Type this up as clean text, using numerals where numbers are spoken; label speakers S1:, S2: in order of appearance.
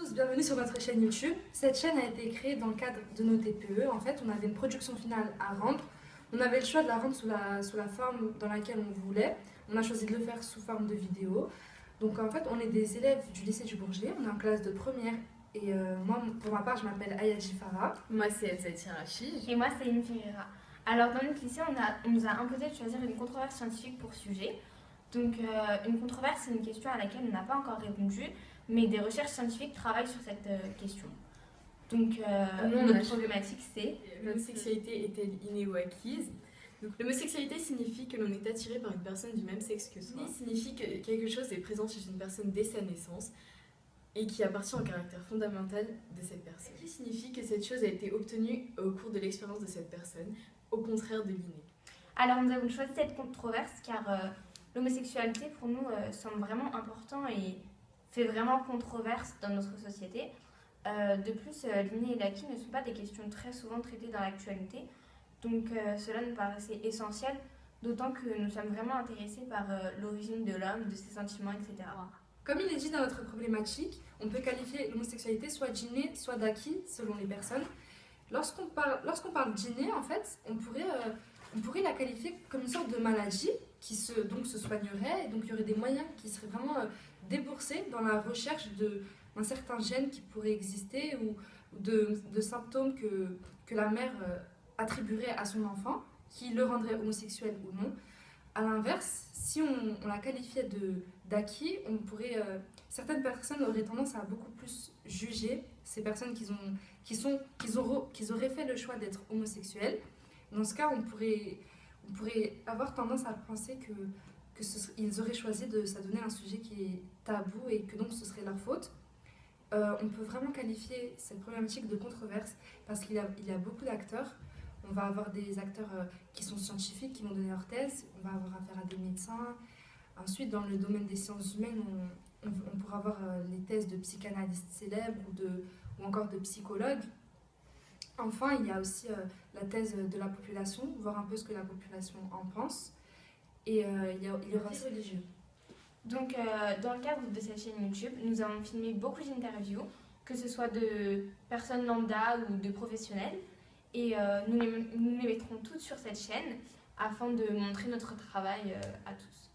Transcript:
S1: tous, bienvenue sur notre chaîne YouTube. Cette chaîne a été créée dans le cadre de nos TPE. En fait, on avait une production finale à rendre. On avait le choix de la rendre sous la forme dans laquelle on voulait. On a choisi de le faire sous forme de vidéo. Donc en fait, on est des élèves du lycée du Bourget. On est en classe de première. Et moi, pour ma part, je m'appelle Ayadji Farah.
S2: Moi, c'est Elsa Tirachi.
S3: Et moi, c'est Ine Ferreira. Alors, dans notre lycée, on nous a imposé de choisir une controverse scientifique pour sujet. Donc, une controverse, c'est une question à laquelle on n'a pas encore répondu, mais des recherches scientifiques travaillent sur cette question. Donc, notre problématique, c'est...
S2: L'homosexualité est-elle innée ou acquise? Donc, l'homosexualité signifie que l'on est attiré par une personne du même sexe que soi. Signifie que quelque chose est présent chez une personne dès sa naissance et qui appartient au caractère fondamental de cette personne. Ce qui signifie que cette chose a été obtenue au cours de l'expérience de cette personne, au contraire de l'inné.
S3: Alors, nous avons choisi cette controverse car l'homosexualité, pour nous, semble vraiment important et fait vraiment controverse dans notre société. De plus, l'inné et l'acquis ne sont pas des questions très souvent traitées dans l'actualité. Donc, cela nous paraissait essentiel, d'autant que nous sommes vraiment intéressés par l'origine de l'homme, de ses sentiments, etc.
S1: Comme il est dit dans notre problématique, on peut qualifier l'homosexualité soit d'inné, soit d'acquis, selon les personnes. Lorsqu'on parle d'inné, en fait, on pourrait la qualifier comme une sorte de maladie qui se soignerait, et donc il y aurait des moyens qui seraient vraiment déboursés dans la recherche d'un certain gène qui pourrait exister ou de symptômes que la mère attribuerait à son enfant, qui le rendrait homosexuel ou non. A l'inverse, si on la qualifiait d'acquis, certaines personnes auraient tendance à beaucoup plus juger ces personnes qui auraient fait le choix d'être homosexuels. Dans ce cas, on pourrait avoir tendance à penser qu'ils auraient choisi de s'adonner à un sujet qui est tabou et que donc ce serait leur faute. On peut vraiment qualifier cette problématique de controverse parce qu'il y a beaucoup d'acteurs. On va avoir des acteurs qui sont scientifiques, qui vont donner leur thèse. On va avoir affaire à des médecins. Ensuite, dans le domaine des sciences humaines, on pourra avoir les thèses de psychanalystes célèbres ou encore de psychologues. Enfin, il y a aussi la thèse de la population, voir un peu ce que la population en pense. Et il y aura aussi religieux.
S3: Donc, dans le cadre de cette chaîne YouTube, nous avons filmé beaucoup d'interviews, que ce soit de personnes lambda ou de professionnels. Et nous les mettrons toutes sur cette chaîne afin de montrer notre travail à tous.